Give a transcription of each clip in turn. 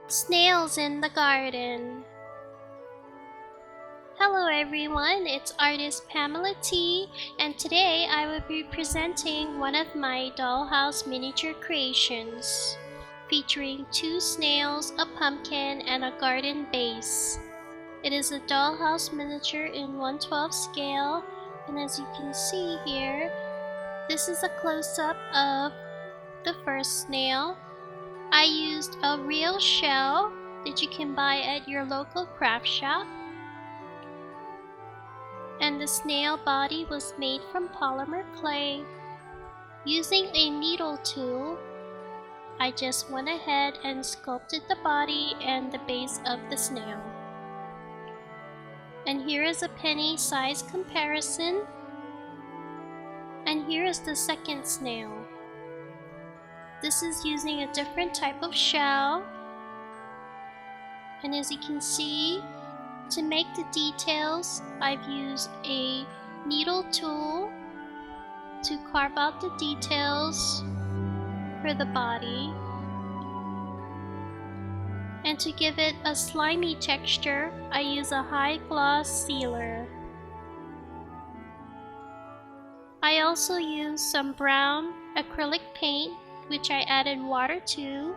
Snails in the garden. Hello everyone, it's artist Pamela T, and today I will be presenting one of my dollhouse miniature creations, featuring 2 snails, a pumpkin, and a garden base. It is a dollhouse miniature in 1/12 scale, and as you can see here, this is a close-up of the first snail. I used a real shell that you can buy at your local craft shop. And the snail body was made from polymer clay. Using a needle tool, I just went ahead and sculpted the body and the base of the snail. And here is a penny size comparison. And here is the second snail. This is using a different type of shell. And as you can see, to make the details, I've used a needle tool to carve out the details for the body. And to give it a slimy texture, I use a high gloss sealer. I also used some brown acrylic paint, which I added water to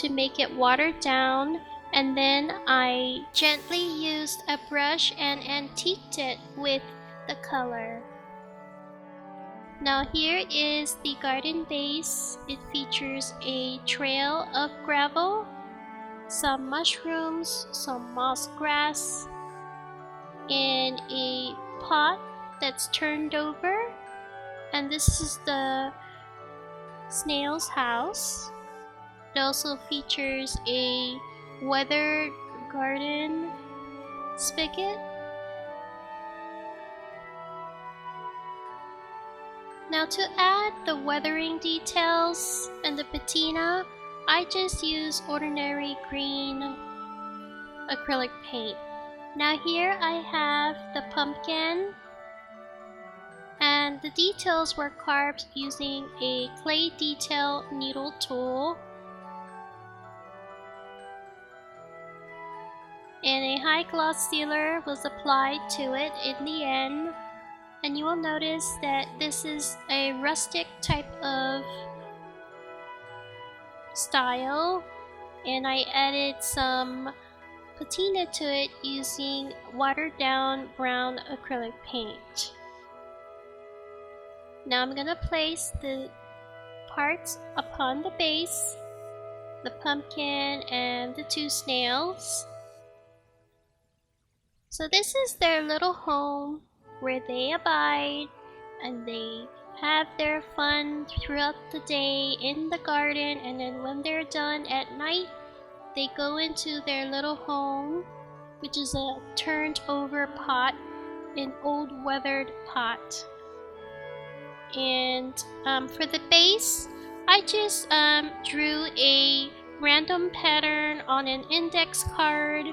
make it watered down, and then I gently used a brush and antiqued it with the color. Now here is the garden base. It features a trail of gravel, some mushrooms, some moss grass, and a pot that's turned over. And this is the snail's house. It also features a weathered garden spigot. Now to add the weathering details and the patina, I just use ordinary green acrylic paint. Now here I have the pumpkin, and the details were carved using a clay detail needle tool. And a high gloss sealer was applied to it in the end. And you will notice that this is a rustic type of style. And I added some patina to it using watered down brown acrylic paint. Now I'm gonna place the parts upon the base, the pumpkin and the 2 snails. So this is their little home where they abide and they have their fun throughout the day in the garden, and then when they're done at night, they go into their little home, which is a turned over pot, an old weathered pot. And for the base, I just drew a random pattern on an index card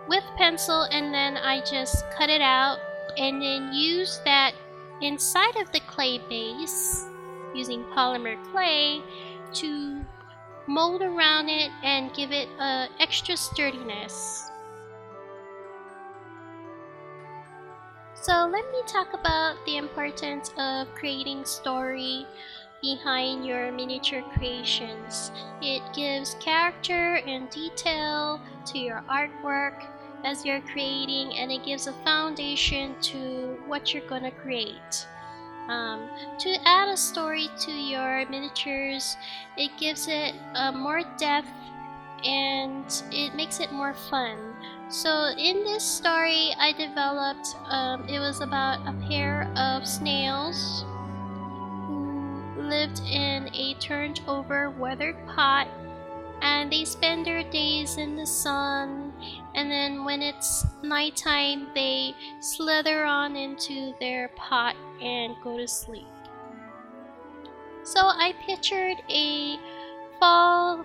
with pencil, and then I just cut it out and then use that inside of the clay base using polymer clay to mold around it and give it extra sturdiness. So let me talk about the importance of creating story behind your miniature creations. It gives character and detail to your artwork as you're creating, and it gives a foundation to what you're gonna create. To add a story to your miniatures, it gives it more depth and it makes it more fun. So in this story I developed, it was about a pair of snails who lived in a turned over weathered pot, and they spend their days in the sun, and then when it's nighttime they slither on into their pot and go to sleep. So I pictured a fall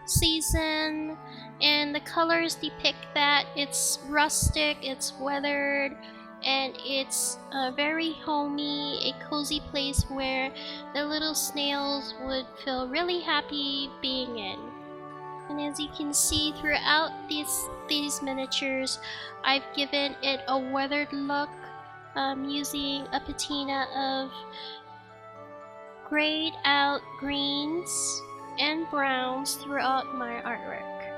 season, and the colors depict that. It's rustic, it's weathered, and it's a very homey, a cozy place where the little snails would feel really happy being in. And as you can see throughout these miniatures, I've given it a weathered look using a patina of grayed out greens and browns throughout my artwork.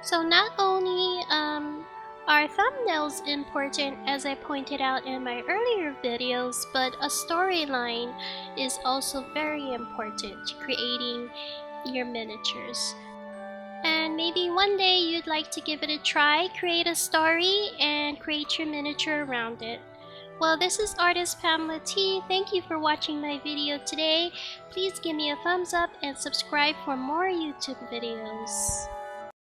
So not only are thumbnails important, as I pointed out in my earlier videos, but a storyline is also very important to creating your miniatures. And maybe one day you'd like to give it a try, create a story, and create your miniature around it. Well, this is artist Pamela T. Thank you for watching my video today. Please give me a thumbs up and subscribe for more YouTube videos.